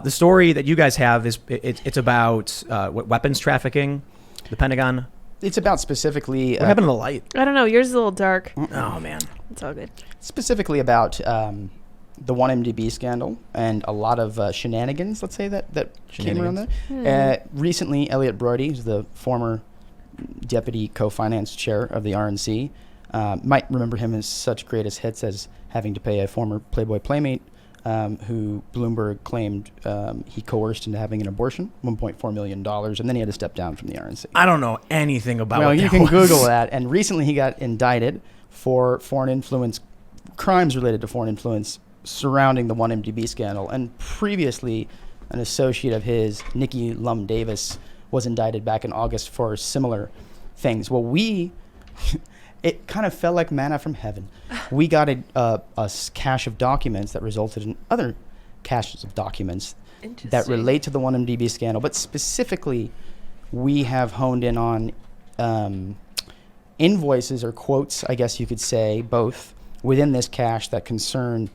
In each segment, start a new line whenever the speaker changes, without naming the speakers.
The story that you guys have is it's about weapons trafficking, the Pentagon.
It's about specifically...
What happened to the light?
I don't know. Yours is a little dark.
Oh, man.
It's all good.
Specifically about the 1MDB scandal and a lot of shenanigans, let's say, that came around that. Recently, Elliot Brody, who's the former deputy co-finance chair of the RNC, might remember him as such greatest hits as having to pay a former Playboy Playmate who Bloomberg claimed he coerced into having an abortion, $1.4 million, and then he had to step down from the RNC.
I don't know anything about
Well,
what
you
that
can
was.
Google that. And recently he got indicted for foreign influence, crimes related to foreign influence surrounding the 1MDB scandal. And previously, an associate of his, Nikki Lum Davis, was indicted back in August for similar things. Well, it kind of felt like manna from heaven. We got a cache of documents that resulted in other caches of documents that relate to the 1MDB scandal. But specifically, we have honed in on invoices or quotes, I guess you could say, both within this cache that concern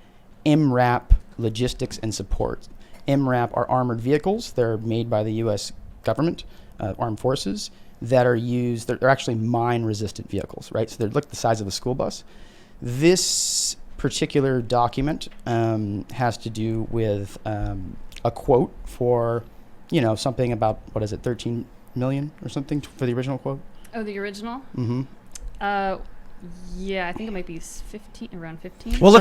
MRAP logistics and support. MRAP are armored vehicles. They're made by the U.S. government, armed forces, that are used. They're actually mine-resistant vehicles, right? So they're like the size of a school bus. This particular document has to do with a quote for, something about, 13 million or something for the original quote?
Oh, the original?
Mm-hmm.
Yeah, I think it might be around 15.
Well,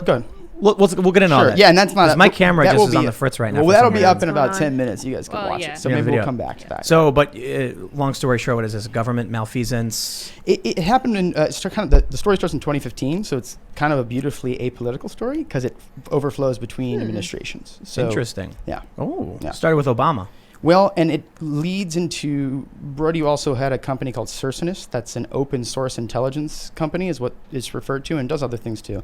Go ahead.
We'll get into all that.
Yeah, and that's not...
My camera
that
just
will
is on
be-
the fritz right now.
Well,
for
that'll
some
be
reason.
up in about
on?
10 minutes. You guys can watch
yeah.
it. So
Yeah,
maybe
video.
we'll come back to that.
So, but long story short, what is this? Government malfeasance?
It happened in... the story starts in 2015, so it's kind of a beautifully apolitical story because it overflows between administrations. So,
Interesting.
Yeah.
Oh,
Yeah.
started with Obama.
Well, and it leads into... Brody also had a company called Cercinus. That's an open source intelligence company is what it's referred to, and does other things too.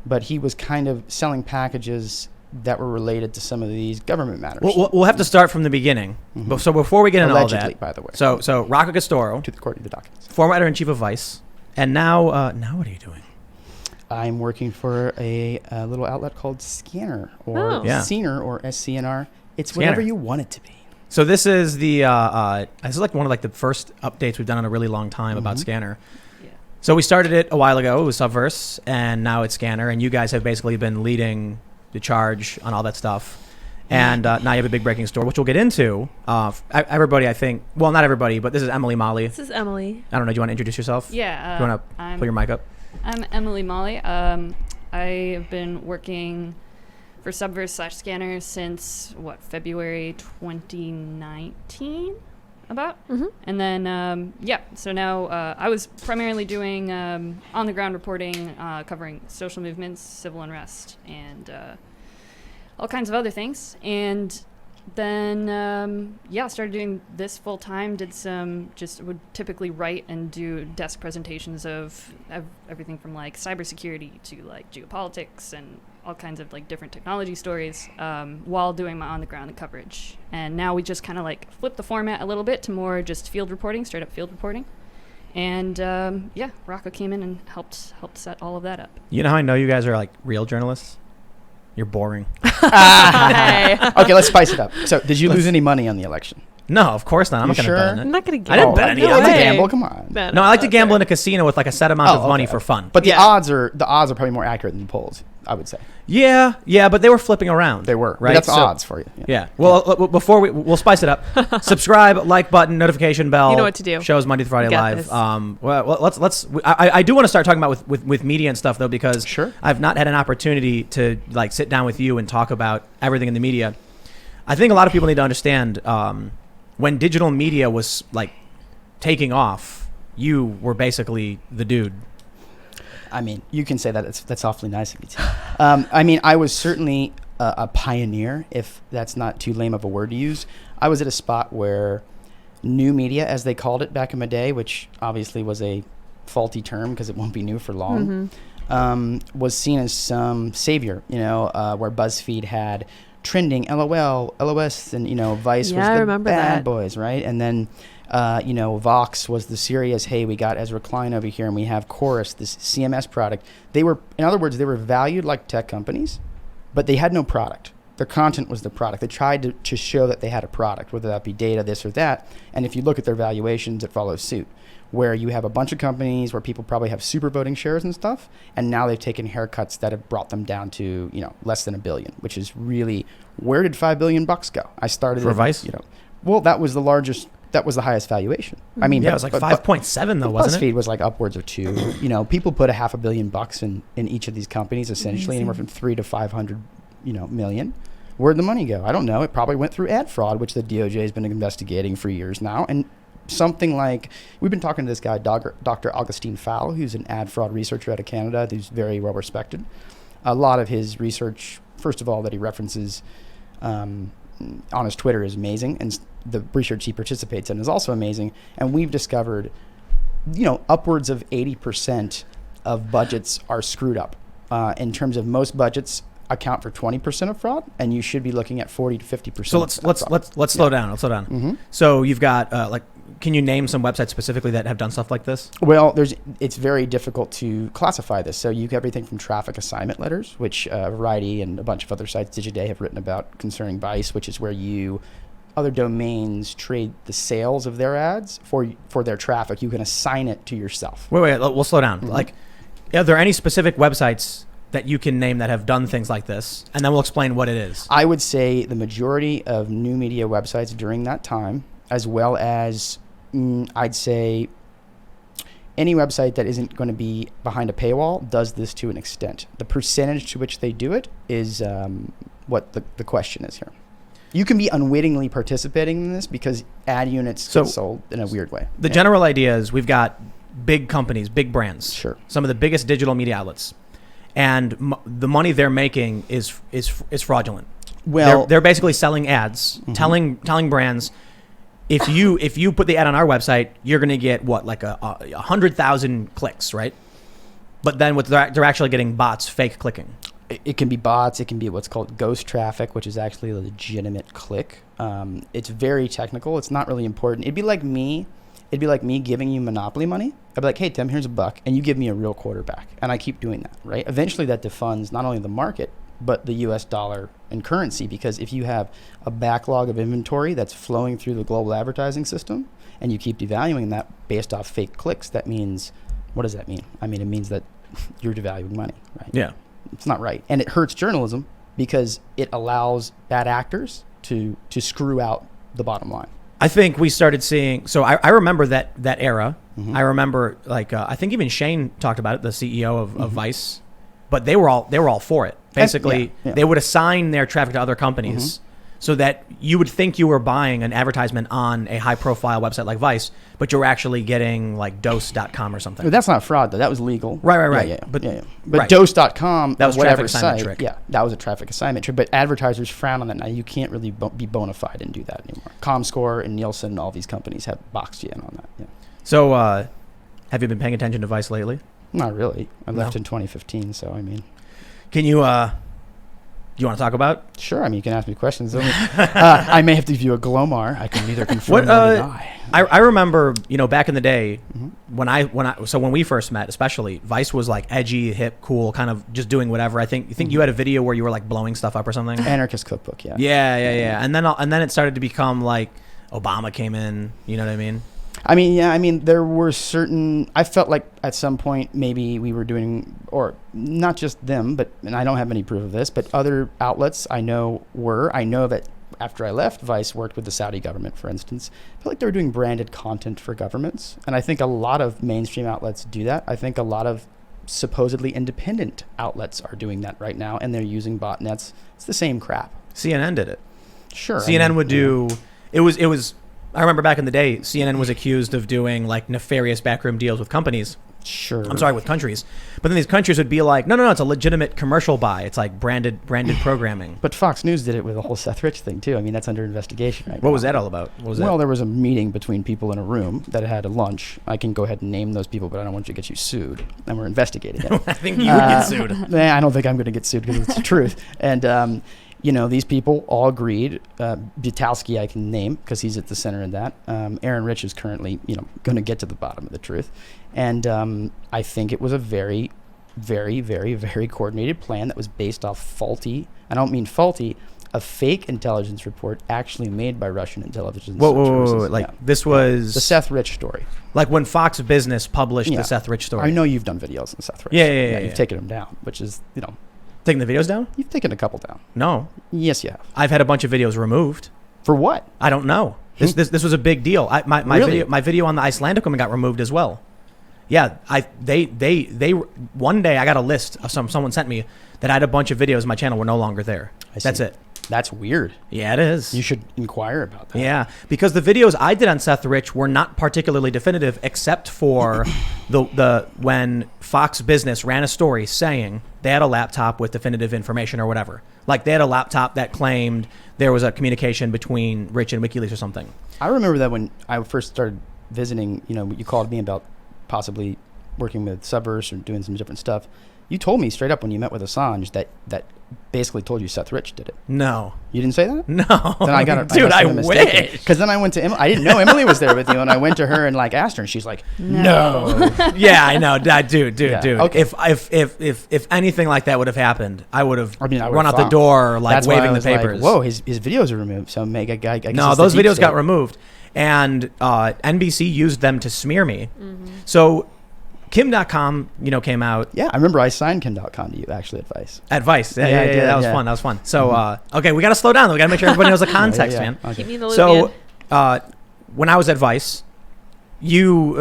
But he was kind of selling packages that were related to some of these government matters.
We'll have to start from the beginning.
Mhm.
So before we get into all
Allegedly,
that,
by the way.
so Rocco Castoro,
According to the documents.
former editor-in-chief of Vice, and now what are you doing?
I'm working for a little outlet called SCNR or
Oh.
Yeah.
SCNR or SCNR. It's
Scanner.
whatever you want it to be.
So this is this is like one of the first updates we've done in a really long time about
Mhm.
Scanner.
Yeah.
So we started it a while ago. It was Subverse, and now it's Scanner, and you guys have basically been leading the charge on all that stuff. And now you have a big breaking story, which we'll get into. Everybody, I think, well, not everybody, but this is Emily Molly.
This is Emily.
I don't know. Do you want to introduce yourself?
Yeah.
Do you want to pull your mic up?
I'm Emily Molly. I have been working for Subverse/Scanner since, February 2019? About.
Mm-hmm.
And then, so now I was primarily doing on-the-ground reporting, covering social movements, civil unrest, and all kinds of other things. And then, started doing this full-time, would typically write and do desk presentations of everything from, cybersecurity to, geopolitics and all kinds of different technology stories while doing my on-the-ground coverage. And now we just kind of flip the format a little bit to more just field reporting, straight up field reporting. And Rocco came in and helped set all of that up.
You know how I know you guys are real journalists? You're boring.
Hey.
Okay, let's spice it up. So, did you lose any money on the election?
No, of course not. I'm
You
not going to
sure?
bet on
I'm
it.
not going to
I
gamble.
didn't bet any.
You
I
like to
like
gamble? Come on.
No, I like to gamble in a casino with a set amount of money for fun.
But
Yeah.
the odds are probably more accurate than the polls, I would say.
Yeah, but they were flipping around.
They were.
Right?
But that's
So-
odds for you.
Yeah. Well, before we'll spice it up. Subscribe, like button, notification bell.
You know what to do.
Shows Monday through Friday
You got
live.
this.
Well, let's. I do want to start talking about with media and stuff though, because
Sure.
I've not had an opportunity to sit down with you and talk about everything in the media. I think a lot of people need to understand when digital media was taking off, you were basically the dude.
I mean, you can say that. That's awfully nice of you too. I was certainly a pioneer, if that's not too lame of a word to use. I was at a spot where new media, as they called it back in the day, which obviously was a faulty term because it won't be new for long, was seen as some savior, where BuzzFeed had trending LOL, LOS, and, Vice
Yeah,
was
I
the
remember
bad
that.
boys, right? And then, Vox was the serious, hey, we got Ezra Klein over here, and we have Chorus, this CMS product. In other words, they were valued like tech companies, but they had no product. Their content was the product. They tried to show that they had a product, whether that be data, this or that. And if you look at their valuations, it follows suit, where you have a bunch of companies where people probably have super voting shares and stuff, and now they've taken haircuts that have brought them down to, less than $1 billion, which is really, where did $5 billion go? I started
For Vice?
Well, that was the largest. That was the highest valuation. I mean,
Yeah, it was like 5.7 though, wasn't
BuzzFeed
it?
was like upwards of 2. People put $500 million in each of these companies, essentially anywhere from 3 to 500, million. Where'd the money go? I don't know. It probably went through ad fraud, which the DOJ has been investigating for years now. And something like, we've been talking to this guy, Dr. Augustine Fowl, who's an ad fraud researcher out of Canada, who's very well respected. A lot of his research, first of all, that he references on his Twitter is amazing, and the research he participates in is also amazing. And we've discovered, upwards of 80% of budgets are screwed up. In terms of most budgets account for 20% of fraud, and you should be looking at 40 to 50%.
So let's slow down. Let's slow down.
Mm-hmm.
So you've got can you name some websites specifically that have done stuff like this?
Well, it's very difficult to classify this. So you have everything from traffic assignment letters, which Variety and a bunch of other sites, Digiday, have written about concerning Vice, which is where other domains trade the sales of their ads for their traffic. You can assign it to yourself.
Wait, we'll slow down.
Mm-hmm.
Are there any specific websites that you can name that have done things like this? And then we'll explain what it is.
I would say the majority of new media websites during that time, as well as I'd say any website that isn't going to be behind a paywall, does this to an extent. The percentage to which they do it is what the question is here. You can be unwittingly participating in this because ad units get sold in a weird way.
The general idea is we've got big companies, big brands,
Sure.
some of the biggest digital media outlets, and the money they're making is fraudulent.
Well,
they're basically selling ads,
Mm-hmm.
telling brands, if you put the ad on our website, you're going to get what, like 100,000 clicks, right? But then they're actually getting bots fake clicking.
it can be bots. It can be what's called ghost traffic, which is actually a legitimate click. It's very technical. It's not really important. It'd be like me giving you Monopoly money. I'd be like, hey, Tim, here's $1, and you give me a real quarterback. And I keep doing that, right? Eventually that defunds not only the market, but the US dollar and currency, because if you have a backlog of inventory that's flowing through the global advertising system and you keep devaluing that based off fake clicks, that means, what does that mean? I mean, it means that you're devaluing money, right?
Yeah.
It's not right. And it hurts journalism because it allows bad actors to screw out the bottom line.
I think we started seeing. So I remember that era.
Mm-hmm.
I remember I think even Shane talked about it, the CEO of Vice, but they were all for it. Basically, they would assign their traffic to other companies, so that you would think you were buying an advertisement on a high-profile website like Vice, but you were actually getting like Dose.com or something.
But that's not fraud, though. That was legal.
Right.
Yeah.
But
But Dose.com,
that was
whatever
traffic assignment
site,
trick.
yeah, that was a traffic assignment trick. But advertisers frown on that now. You can't really be bona fide and do that anymore. ComScore and Nielsen and all these companies have boxed you in on that. Yeah.
So, have you been paying attention to Vice lately?
Not really. I left
No.
in 2015, so I mean.
Can you? You want to talk about?
Sure. I mean, you can ask me questions. I may have to give you a Glomar. I can neither confirm nor deny.
I remember, back in the day
Mm-hmm.
when we first met, especially, Vice was like edgy, hip, cool, kind of just doing whatever. I think you had a video where you were like blowing stuff up or something.
Anarchist Cookbook, yeah.
Yeah. And then it started to become like Obama came in. You know what I mean?
I mean, there were certain. I felt like at some point maybe we were doing, or not just them, but, and I don't have any proof of this, but other outlets I know were. I know that after I left, Vice worked with the Saudi government, for instance. I feel like they were doing branded content for governments, and I think a lot of mainstream outlets do that. I think a lot of supposedly independent outlets are doing that right now, and they're using botnets. It's the same crap.
CNN did it.
Sure.
CNN would do. It was. I remember back in the day, CNN was accused of doing like nefarious backroom deals with companies.
Sure.
I'm sorry, with countries. But then these countries would be like, no, it's a legitimate commercial buy. It's like branded programming.
But Fox News did it with the whole Seth Rich thing too. I mean, that's under investigation right now.
What was that all about? What was
Well,
that?
there was a meeting between people in a room that had a lunch. I can go ahead and name those people, but I don't want you to get you sued. And we're investigating it.
I think you would get sued.
I don't think I'm going to get sued because it's the truth. And, these people all agreed. Butalski I can name because he's at the center of that. Aaron Rich is currently, going to get to the bottom of the truth. And I think it was a very, very, very, very coordinated plan that was based off faulty. I don't mean faulty. a fake intelligence report actually made by Russian intelligence
Whoa,
services.
like
Yeah.
this was
The Seth Rich story.
like when Fox Business published
Yeah.
the Seth Rich story.
I know you've done videos on Seth Rich.
Yeah.
You've taken them down, which is,
Taking the videos down?
you've taken a couple down.
No,
Yes, you have.
I've had a bunch of videos removed.
For what?
I don't know. This was a big deal. My
Really?
video on the Icelandic woman got removed as well. Yeah, they one day I got a list of someone sent me that I had a bunch of videos on my channel were no longer there.
I
That's
see.
it.
That's weird.
Yeah, it is.
You should inquire about that.
Yeah, because the videos I did on Seth Rich were not particularly definitive, except for the when Fox Business ran a story saying they had a laptop with definitive information or whatever. Like they had a laptop that claimed there was a communication between Rich and WikiLeaks or something.
I remember that when I first started visiting, you called me about possibly working with Subverse or doing some different stuff. You told me straight up when you met with Assange that basically told you Seth Rich did it.
No.
You didn't say that?
No.
Then I got it.
Dude, I wish.
Because then I went to Emily. I didn't know Emily was there with you, and I went to her and asked her, and she's like, "No."
Yeah, I know. Dude.
Yeah,
Dude.
okay.
If anything like that would have happened, I would have
I would've
run out the
thought.
door
That's why
waving
I
the
was like,
papers.
whoa, his videos are removed. So I guess
No,
it's the
those
deep
videos
state.
got removed, and NBC used them to smear me.
Mm-hmm.
So Kim.com, came out
Yeah, I remember I signed Kim.com to you, actually, advice.
at Vice. Yeah,
Yeah, I did,
that was
yeah.
fun. That was fun. So, okay, we got to slow down. We got to make sure everybody knows the context,
Yeah.
man.
Okay.
Keep me in the loop,
So,
man.
when I was at Vice, you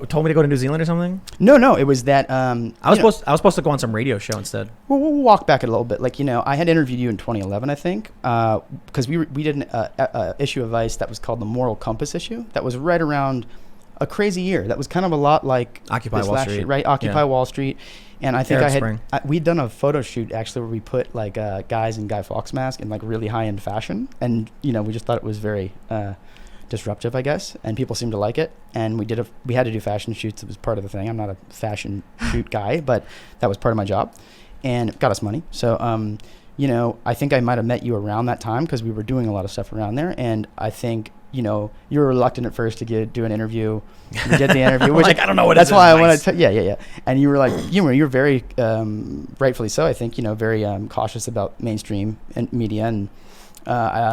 told me to go to New Zealand or something.
No, it was that.
I was supposed to go on some radio show instead.
We'll walk back a little bit. I had interviewed you in 2011, I think, because we did an issue of Vice that was called the Moral Compass issue. That was right around a crazy year. That was kind of a lot like
Occupy
this
Wall
last
Street.
year, right? Occupy
Yeah.
Wall Street. And I think
Arab Spring.
we'd done a photo shoot actually where we put guys in Guy Fawkes mask in really high end fashion, and we just thought it was very disruptive, I guess, and people seemed to like it. And we had to do fashion shoots. It was part of the thing. I'm not a fashion shoot guy, but that was part of my job, and it got us money. So I think I might have met you around that time because we were doing a lot of stuff around there, and I think you were reluctant at first to do an interview. We did the interview. Which
I don't know what
that's
it is.
why I
Nice.
want to. Yeah. And you were like, you're very rightfully so. I think very cautious about mainstream and media and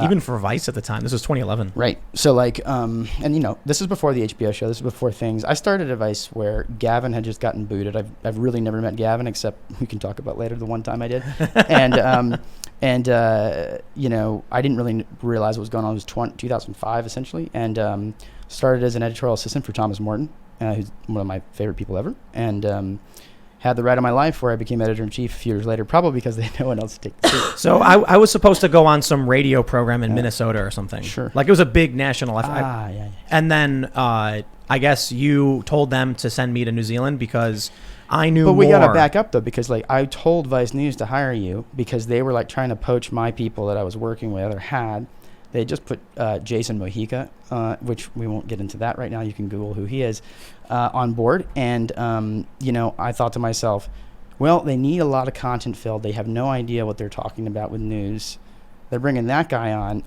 Even for Vice at the time. This was 2011.
right. So this is before the HBO show. This is before things. I started a Vice where Gavin had just gotten booted. I've really never met Gavin except we can talk about later the one time I did, and I didn't really realize what was going on. It was 2005 essentially, and started as an editorial assistant for Thomas Morton, who's one of my favorite people ever, and had the ride of my life where I became editor-in-chief a few years later, probably because they had no one else to take the seat.
So I was supposed to go on some radio program in Minnesota or something.
Sure.
Like it was a big national.
Yeah.
And then I guess you told them to send me to New Zealand because I knew
But we
more.
got to back up, though, because I told Vice News to hire you because they were trying to poach my people that I was working with or had. They just put Jason Mojica, which we won't get into that right now. You can Google who he is, on board. And, I thought to myself, well, they need a lot of content filled. They have no idea what they're talking about with news. They're bringing that guy on.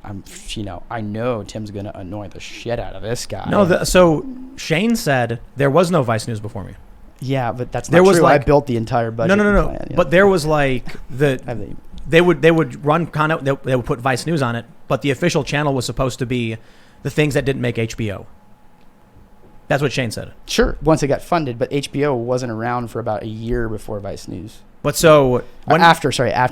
I know Tim's going to annoy the shit out of this guy.
No, so Shane said there was no Vice News before me.
Yeah, but that's
There
not
was
true. I
like-
built the entire budget.
No.
Plan,
But there was like
I have the
they would run content. They would put Vice News on it, but the official channel was supposed to be the things that didn't make HBO. That's what Shane said.
Sure, once it got funded, but HBO wasn't around for about a year before Vice News.
But so
After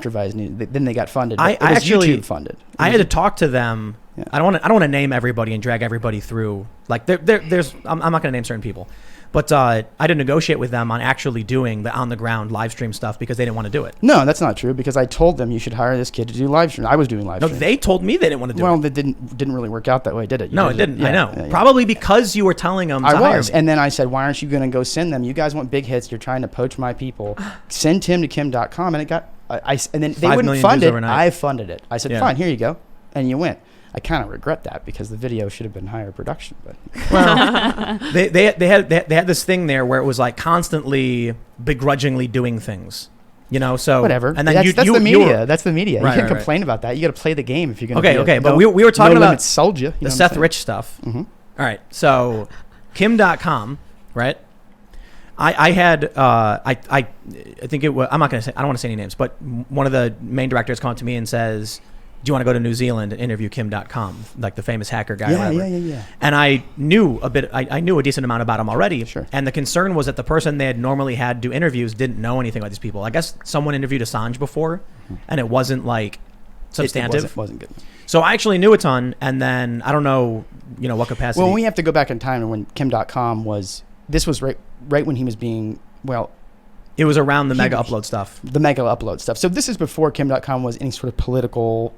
Vice News, then they got funded.
I
It was
actually-
YouTube funded.
I had to talk to them.
Yeah.
I don't want to name everybody and drag everybody through. Like there's I'm not going to name certain people, but I had to negotiate with them on actually doing the on the ground live stream stuff because they didn't want to do it.
No, that's not true because I told them you should hire this kid to do live stream. I was doing live
No,
stream.
they told me they didn't want to do
Well,
it.
that didn't really work out that way, did it? You
No,
guys
it didn't. I know.
yeah.
Probably because you were telling them to
I
hire
was,
me.
and then I said, "Why aren't you going to go send them? You guys want big hits. You're trying to poach my people. Send Tim to Kim.com." And it got, and then they
5
wouldn't
million
fund
views
it.
overnight.
I funded it. I said,
Yeah.
"Fine, here you go," and you went. I kind of regret that because the video should have been higher production, but
Well, they had this thing there where it was like constantly begrudgingly doing things, So
whatever.
And then
that's
you
the
you
media.
were-
That's the media.
Right,
you can't
right,
complain about that. You got to play the game if you're going to.
Okay, but we were talking
no
about
limits soldier.
the Seth Rich stuff.
Mm-hmm.
All right, so Kim.com, right? I had I think it was, I'm not going to say, I don't want to say any names, but one of the main directors come up to me and says, do you want to go to New Zealand and interview Kim.com, like the famous hacker guy?
Yeah,
or
yeah,
whatever.
yeah, yeah.
And I knew a bit. I knew a decent amount about him already.
Sure.
And the concern was that the person they had normally had do interviews didn't know anything about these people. I guess someone interviewed Assange before, and it wasn't like substantive.
It wasn't good.
So I actually knew a ton, and then I don't know, what capacity.
Well, we have to go back in time and when Kim.com was. This was right when he was being
it was around the mega upload stuff.
The mega upload stuff. So this is before Kim.com was any sort of political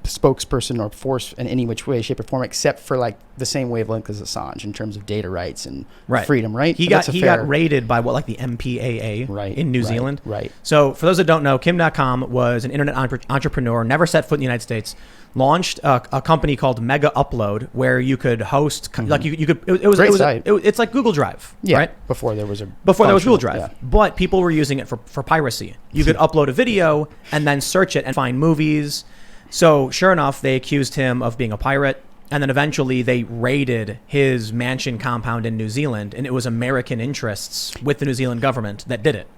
spokesperson or force in any which way, shape, or form, except for like the same wavelength as Assange in terms of data rights and freedom, right?
He got raided by the MPAA in New Zealand.
Right.
So for those that don't know, Kim.com was an internet entrepreneur, never set foot in the United States, launched a company called Mega Upload where you could host you could it's like Google Drive, right?
Before there was
Google Drive,
yeah.
But people were using it for piracy. You could upload a video and then search it and find movies. So sure enough, they accused him of being a pirate, and then eventually they raided his mansion compound in New Zealand, and it was American interests with the New Zealand government that did it.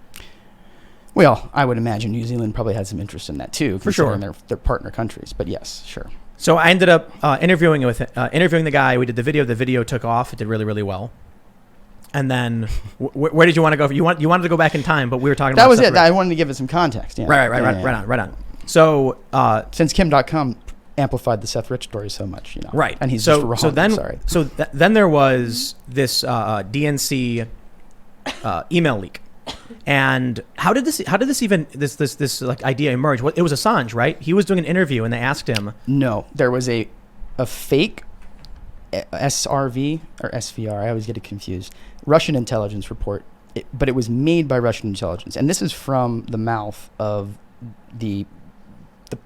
Well, I would imagine New Zealand probably had some interest in that too,
for sure.
They're partner countries, but yes, sure.
So I ended up interviewing the guy. We did the video. The video took off. It did really, really well. And then, where did you want to go? You wanted to go back in time, but we were talking about
that was
Seth
it.
Rich.
I wanted to give it some context. Yeah.
Right on. So
since Kim.com amplified the Seth Rich story so much,
right,
and he's just wrong.
Then there was this DNC email leak, and how did this idea emerge? It was Assange, right? He was doing an interview, and they asked him.
No, there was a fake SRV or SVR. I always get it confused. Russian intelligence report, but it was made by Russian intelligence, and this is from the mouth of the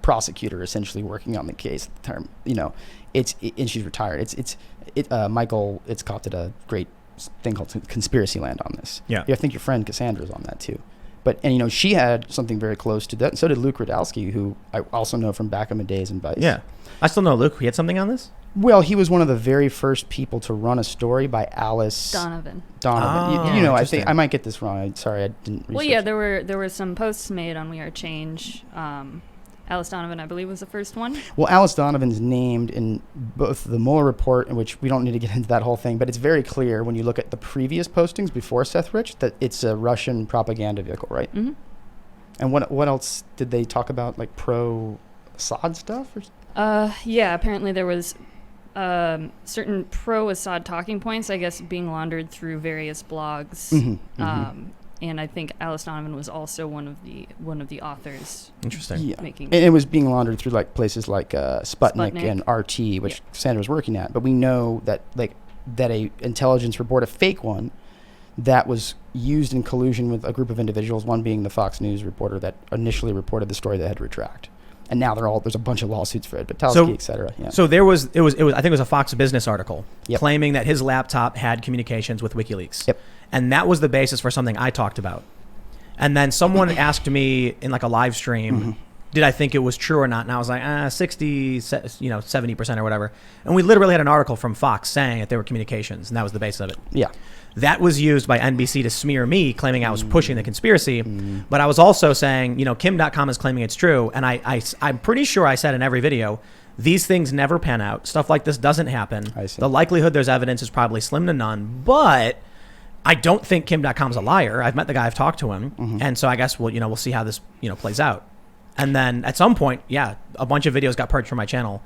prosecutor essentially working on the case at the time, and she's retired. Michael Itzkoff a great thing called Conspiracy Land on this.
Yeah.
I think your friend Cassandra's on that too. But, she had something very close to that. So did Luke Radowski, who I also know from back in the days in Vice.
Yeah. I still know Luke. He had something on this?
Well, he was one of the very first people to run a story by Alice
Donovan.
Oh,
I think I might get this wrong. Sorry, I didn't research.
Well, yeah, there were some posts made on We Are Change. Alice Donovan, I believe, was the first one.
Well, Alice Donovan's named in both the Mueller report, in which we don't need to get into that whole thing, but it's very clear when you look at the previous postings before Seth Rich that it's a Russian propaganda vehicle, right?
Mm-hmm.
And what else did they talk about, like pro-Assad stuff?
Yeah, apparently there was certain pro-Assad talking points, I guess, being laundered through various blogs.
Mm-hmm.
And I think Alice Donovan was also one of the authors.
Interesting.
Yeah. And it was being laundered through places like Sputnik and RT, which Sandra was working at. But we know that a intelligence report, a fake one, that was used in collusion with a group of individuals. One being the Fox News reporter that initially reported the story that had to retract. And now there's a bunch of lawsuits for Ed Batalsky, et cetera. Yeah.
So it was I think it was a Fox Business article claiming that his laptop had communications with WikiLeaks.
Yep.
And that was the basis for something I talked about. And then someone asked me in a live stream, did I think it was true or not? And I was like, 60, 70% or whatever. And we literally had an article from Fox saying that there were communications, and that was the basis of it.
Yeah.
That was used by NBC to smear me, claiming I was pushing the conspiracy. But I was also saying, Kim.com is claiming it's true. And I'm pretty sure I said in every video, these things never pan out. Stuff like this doesn't happen.
I see.
The likelihood there's evidence is probably slim to none. But I don't think Kim.com's a liar. I've met the guy. I've talked to him. And so I guess we'll see how this, plays out. And then at some point, a bunch of videos got purged from my channel.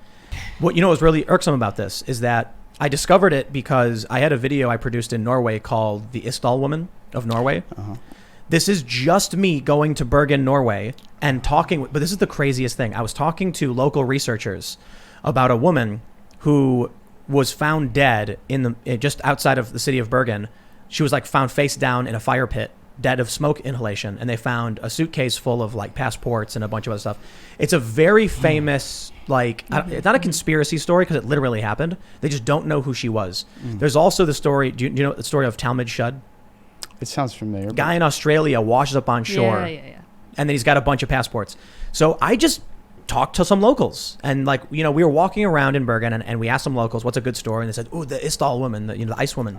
What was really irksome about this is that I discovered it because I had a video I produced in Norway called The Isdal Woman of Norway. This is just me going to Bergen, Norway, and talking. But this is the craziest thing. I was talking to local researchers about a woman who was found dead just outside of the city of Bergen. She was found face down in a fire pit, dead of smoke inhalation, and they found a suitcase full of passports and a bunch of other stuff. It's a very famous, it's not a conspiracy story because it literally happened. They just don't know who she was. There's also the story. Do you know the story of Talmud Shud?
It sounds familiar.
Guy in Australia washes up on shore,
Yeah.
and then he's got a bunch of passports. So I just talked to some locals, and we were walking around in Bergen, and we asked some locals what's a good story, and they said, "Oh, the Isdal woman, the ice woman."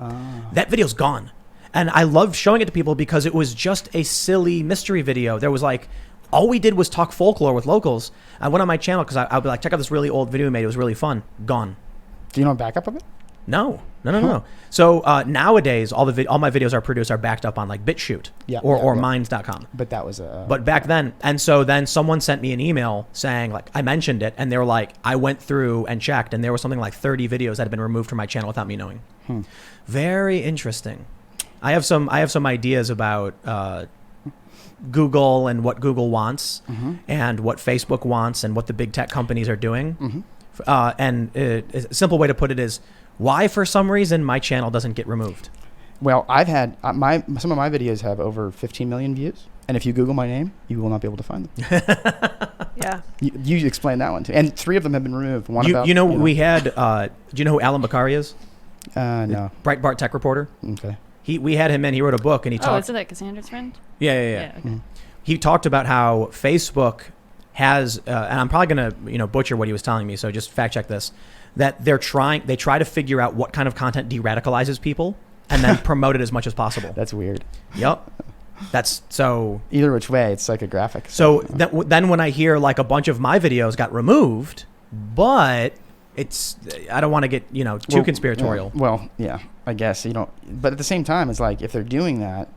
That video's gone, and I loved showing it to people because it was just a silly mystery video. There was All we did was talk folklore with locals. I went on my channel because I'll be like, check out this really old video we made. It was really fun. Gone.
Do you know a backup of it?
No. So nowadays, all my videos are backed up on like BitChute or Minds.com.
But that was
But back then, and so then someone sent me an email saying like I mentioned it, and they were like, I went through and checked, and there was something like 30 videos that had been removed from my channel without me knowing. Very interesting. I have some ideas about Google and what Google wants, and what Facebook wants, and what the big tech companies are doing. And a simple way to put it is, why for some reason my channel doesn't get removed?
Well, I've had some of my videos have over 15 million views, and if you Google my name, you will not be able to find them.
Yeah.
You explained that one too, and 3 of them have been removed. One
we had. Do you know who Alan Bakari is?
No.
Breitbart tech reporter.
Okay.
We had him in. He wrote a book and he talked.
isn't that Cassandra's friend?
Yeah.
Okay.
He talked about how Facebook has, and I'm probably gonna butcher what he was telling me, so just fact check this. That they try to figure out what kind of content de-radicalizes people and then promote it as much as possible.
That's weird.
Yep. That's so.
Either which way, it's psychographic.
So then when I hear like a bunch of my videos got removed, but I don't want to get too conspiratorial.
Well, yeah, I guess but at the same time, it's like if they're doing that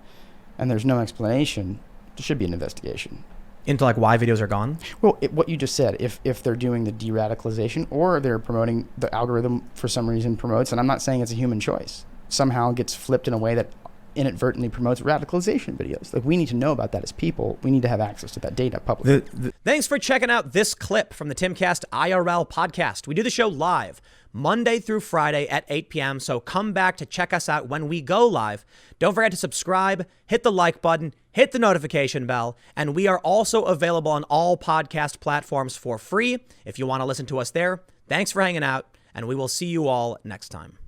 and there's no explanation, there should be an investigation
into like why videos are gone.
Well, what you just said, if they're doing the de-radicalization or they're promoting, the algorithm for some reason promotes, and I'm not saying it's a human choice, somehow gets flipped in a way that inadvertently promotes radicalization videos. Like, we need to know about that as people. We need to have access to that data publicly.
Thanks for checking out this clip from the Timcast IRL podcast. We do the show live Monday through Friday at 8 p.m. So come back to check us out when we go live. Don't forget to subscribe, hit the like button, hit the notification bell, and we are also available on all podcast platforms for free if you want to listen to us there. Thanks for hanging out, and we will see you all next time.